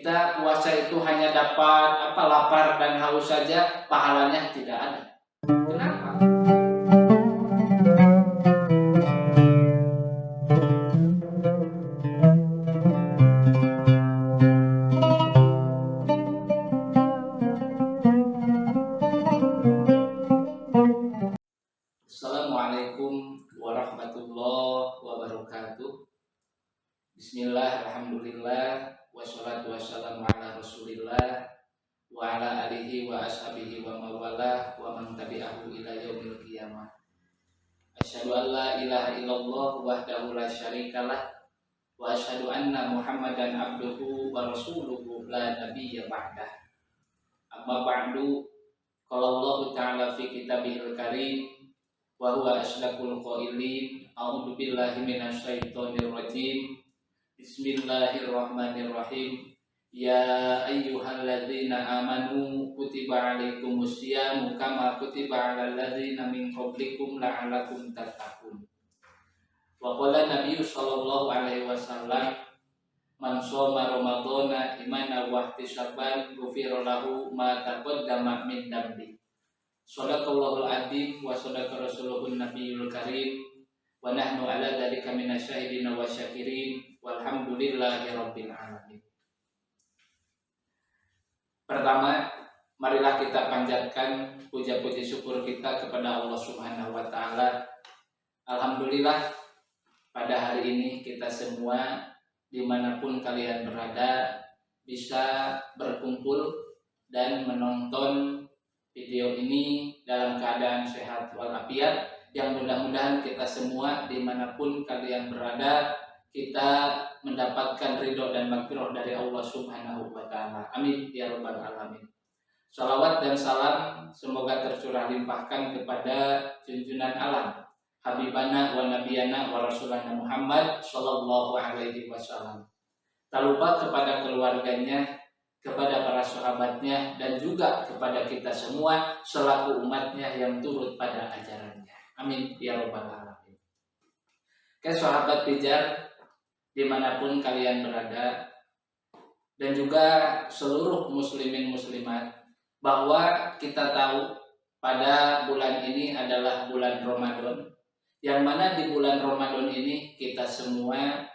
kita puasa itu hanya dapat lapar dan haus saja, pahalanya tidak ada. Kenapa? Assalamualaikum warahmatullahi wabarakatuh. Bismillah, alhamdulillah, wassalatu wassalamu ala rasulillah wa ala alihi wa ashabihi wa mawalah wa man tabi'ahu ila yaumil qiyamah. Asyhadu an la ilaha illallah wahdahu la syarikalah wa asyhadu anna Muhammadan abduhu wa rasuluhu la nabiyya ba'dah. Amma ba'du, qala Allah ta'ala fi kitabihil karim wa huwa asdaqul qailin. A'udzu billahi minasyaitonir rajim. Bismillahirrahmanirrahim. Ya ayyuhalladzina amanu kutiba alaikumusyamu kama kutiba alal ladzina min qablikum la'allakum tattaqun. Wa qala Nabi sallallahu alaihi wasallam, man shoma ramadhana imanan wa ihtisaban ghufira lahu ma taqaddama min dambi. Shadaqallahul adzim wa shadaqa rasuluhun nabiyul karim wa nahnu ala dzalika minasyahidin wa syakirin walhamdulillahi rabbil alamin. Pertama, marilah kita panjatkan puja-puji syukur kita kepada Allah Subhanahu wa taala. Alhamdulillah, pada hari ini kita semua dimanapun kalian berada bisa berkumpul dan menonton video ini dalam keadaan sehat walafiat. Yang mudah-mudahan kita semua dimanapun kalian berada, kita mendapatkan ridho dan maghfirah dari Allah Subhanahu wa taala. Amin ya rabbal alamin. Shalawat dan salam semoga tercurah limpahkan kepada junjungan alam Habibana wa Nabiyana wa Rasulana Muhammad sallallahu alaihi wasallam. Tak lupa kepada keluarganya, kepada para sahabatnya, dan juga kepada kita semua selaku umatnya yang turut pada ajarannya. Amin ya rabbal alamin. Sahabat Pijar dimanapun kalian berada, dan juga seluruh muslimin muslimat, bahwa kita tahu pada bulan ini adalah bulan Ramadan, yang mana di bulan Ramadan ini kita semua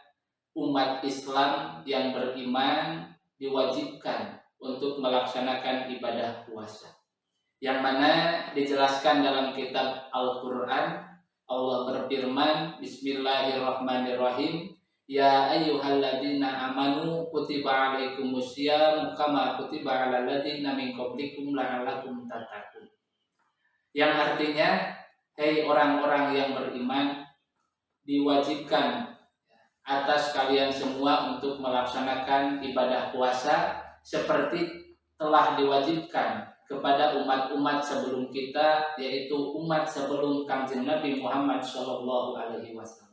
umat Islam yang beriman diwajibkan untuk melaksanakan ibadah puasa, yang mana dijelaskan dalam kitab Al-Quran. Allah berfirman, Bismillahirrahmanirrahim. Ya ayyuhalladzina amanu kutiba alaikumusyamu kama kutiba alal ladzina min qablikum la'allakum tattaqun. Yang artinya, hei orang-orang yang beriman, diwajibkan atas kalian semua untuk melaksanakan ibadah puasa seperti telah diwajibkan kepada umat-umat sebelum kita, yaitu umat sebelum Kanjeng Nabi Muhammad sallallahu alaihi wasallam.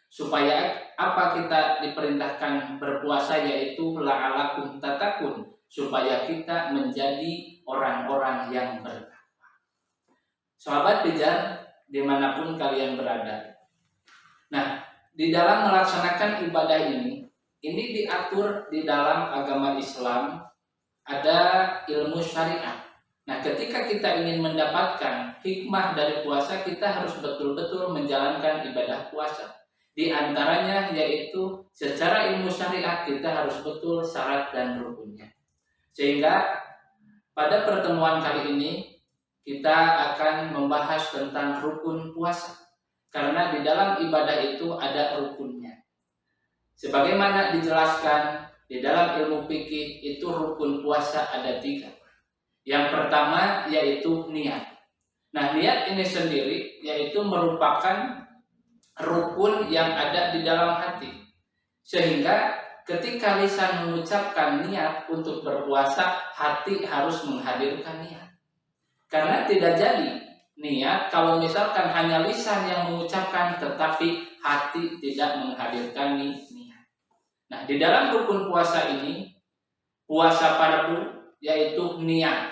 Supaya apa kita diperintahkan berpuasa, yaitu la'alakum tattaqun, supaya kita menjadi orang-orang yang bertakwa. Sahabat Pijar dimanapun kalian berada, nah, di dalam melaksanakan ibadah ini diatur di dalam agama Islam ada ilmu syariat. Nah, ketika kita ingin mendapatkan hikmah dari puasa, kita harus betul-betul menjalankan ibadah puasa. Di antaranya yaitu secara ilmu syariat kita harus betul syarat dan rukunnya. Sehingga pada pertemuan kali ini kita akan membahas tentang rukun puasa. Karena di dalam ibadah itu ada rukunnya. Sebagaimana dijelaskan di dalam ilmu fikih, itu rukun puasa ada 3. Yang pertama yaitu niat. Nah, niat ini sendiri yaitu merupakan rukun yang ada di dalam hati. Sehingga ketika lisan mengucapkan niat untuk berpuasa, hati harus menghadirkan niat. Karena tidak jadi niat kalau misalkan hanya lisan yang mengucapkan tetapi hati tidak menghadirkan niat. Nah, di dalam rukun puasa ini, puasa fardu yaitu niat.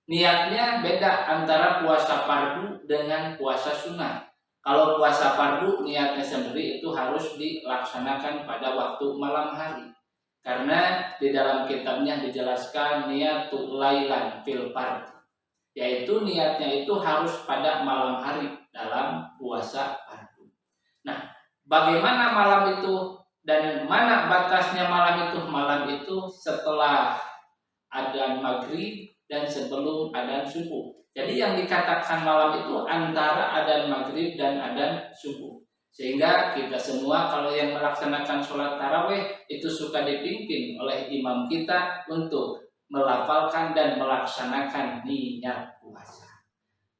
Niatnya beda antara puasa fardu dengan puasa sunnah. Kalau puasa fardu niatnya sendiri itu harus dilaksanakan pada waktu malam hari. Karena di dalam kitabnya dijelaskan niatul lailan fil fard, yaitu niatnya itu harus pada malam hari dalam puasa fardu. Nah, bagaimana malam itu dan mana batasnya malam itu? Malam itu setelah adzan maghrib dan sebelum adzan subuh. Jadi yang dikatakan malam itu antara adzan maghrib dan adzan subuh. Sehingga kita semua kalau yang melaksanakan sholat tarawih itu suka dipimpin oleh imam kita untuk melafalkan dan melaksanakan niat puasa.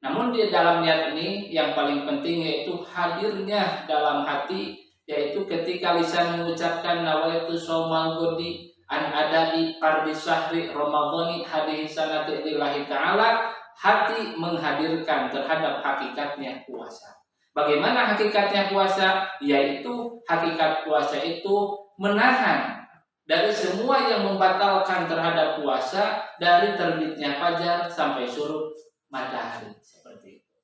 Namun di dalam niat ini yang paling penting yaitu hadirnya dalam hati, yaitu ketika lisan mengucapkan nawaitu shaumal ghadi an adai fardhi syahri ramadhani hadhihi sanati lillahi ta'ala, hati menghadirkan terhadap hakikatnya puasa. Bagaimana hakikatnya puasa? Yaitu hakikat puasa itu menahan dari semua yang membatalkan terhadap puasa, dari terbitnya fajar sampai surut matahari, seperti itu,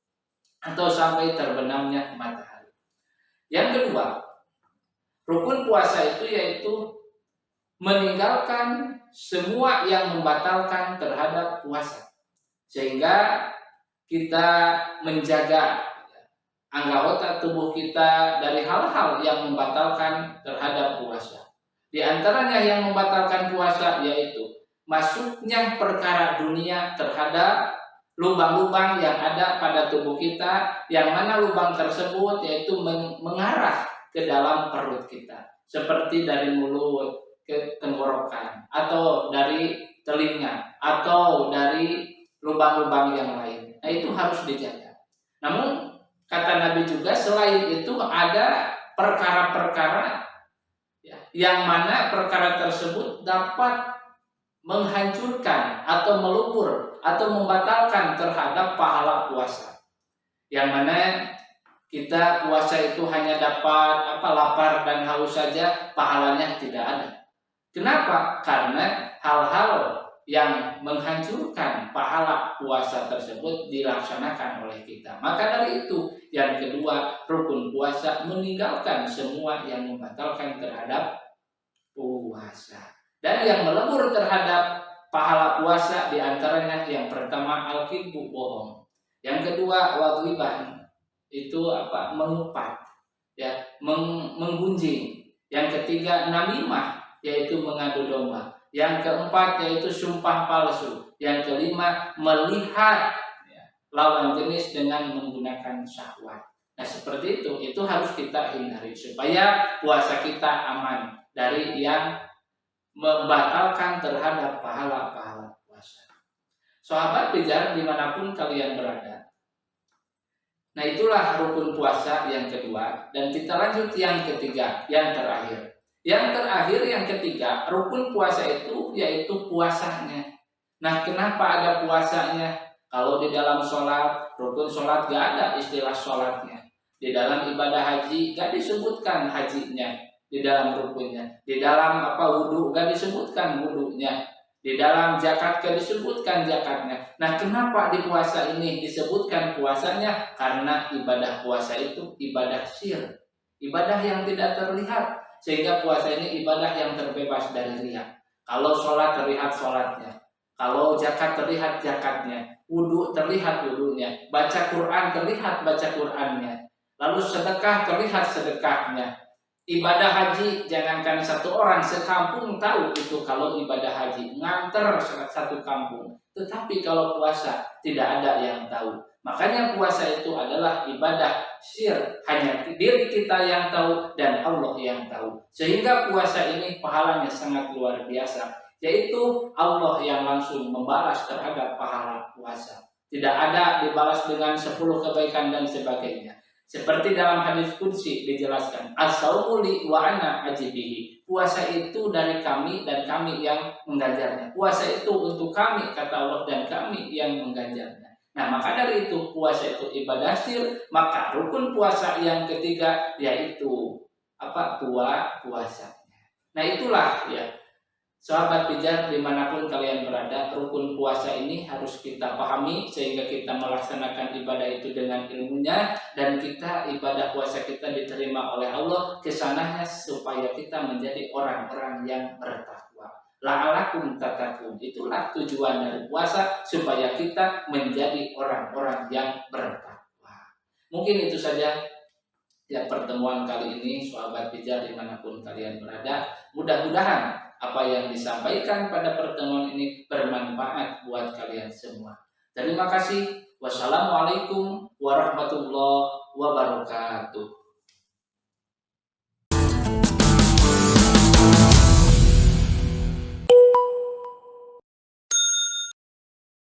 atau sampai terbenamnya matahari. Yang kedua, rukun puasa itu yaitu meninggalkan semua yang membatalkan terhadap puasa, sehingga kita menjaga anggota tubuh kita dari hal-hal yang membatalkan terhadap puasa. Di antaranya yang membatalkan puasa yaitu masuknya perkara dunia terhadap lubang-lubang yang ada pada tubuh kita, yang mana lubang tersebut yaitu mengarah ke dalam perut kita, seperti dari mulut ke tenggorokan, atau dari telinga, atau dari lubang-lubang yang lain. Nah, itu harus dijaga. Namun kata Nabi juga selain itu ada perkara-perkara yang mana perkara tersebut dapat menghancurkan atau melubur atau membatalkan terhadap pahala puasa. Yang mana kita puasa itu hanya dapat lapar dan haus saja, pahalanya tidak ada. Kenapa? Karena hal-hal yang menghancurkan pahala puasa tersebut dilaksanakan oleh kita. Maka dari itu, yang kedua, rukun puasa meninggalkan semua yang membatalkan terhadap puasa. Dan yang melebur terhadap pahala puasa diantaranya yang pertama al-kidbu, bohong. Yang kedua wadhibah, itu mengupat, menggunjing. Yang ketiga namimah, yaitu mengadu domba. Yang keempat yaitu sumpah palsu. Yang kelima melihat lawan jenis dengan menggunakan syahwat. Nah, seperti itu harus kita hindari supaya puasa kita aman dari yang membatalkan terhadap pahala-pahala puasa. Sahabat Pijar dimanapun kalian berada. Nah, itulah rukun puasa yang kedua. Dan kita lanjut yang ketiga, yang terakhir. Yang terakhir, yang ketiga, rukun puasa itu yaitu puasanya. Nah, kenapa ada puasanya? Kalau di dalam sholat, rukun sholat gak ada istilah sholatnya. Di dalam ibadah haji gak disebutkan hajinya di dalam rukunnya. Di dalam wudhu gak disebutkan wudhunya. Di dalam zakat gak disebutkan zakatnya. Nah, kenapa di puasa ini disebutkan puasanya? Karena ibadah puasa itu ibadah sir, ibadah yang tidak terlihat. Sehingga puasa ini ibadah yang terbebas dari riya. Kalau sholat terlihat sholatnya, kalau zakat terlihat zakatnya, wudhu terlihat wudhunya, baca Quran terlihat baca Qurannya, lalu sedekah terlihat sedekahnya. Ibadah haji, jangankan satu orang sekampung tahu itu kalau ibadah haji, nganter satu kampung. Tetapi kalau puasa tidak ada yang tahu. Makanya puasa itu adalah ibadah sir, hanya diri kita yang tahu dan Allah yang tahu. Sehingga puasa ini pahalanya sangat luar biasa, yaitu Allah yang langsung membalas terhadap pahala puasa. Tidak ada dibalas dengan 10 kebaikan dan sebagainya. Seperti dalam hadis qudsi dijelaskan, as-saumu li wa ana ajibihi. Puasa itu dari kami dan kami yang mengganjarnya. Puasa itu untuk kami, kata Allah, dan kami yang mengganjarnya. Nah, maka dari itu puasa itu ibadah sir, maka rukun puasa yang ketiga yaitu puasanya. Nah, itulah Sahabat pijar dimanapun kalian berada, rukun puasa ini harus kita pahami sehingga kita melaksanakan ibadah itu dengan ilmunya, dan kita ibadah puasa kita diterima oleh Allah kesananya supaya kita menjadi orang-orang yang bertakwa. La'alakum tatakun, itulah tujuan dari puasa, supaya kita menjadi orang-orang yang bertakwa. Mungkin itu saja ya pertemuan kali ini, sahabat pijar dimanapun kalian berada. Mudah-mudahan apa yang disampaikan pada pertemuan ini bermanfaat buat kalian semua. Terima kasih. Wassalamualaikum warahmatullahi wabarakatuh.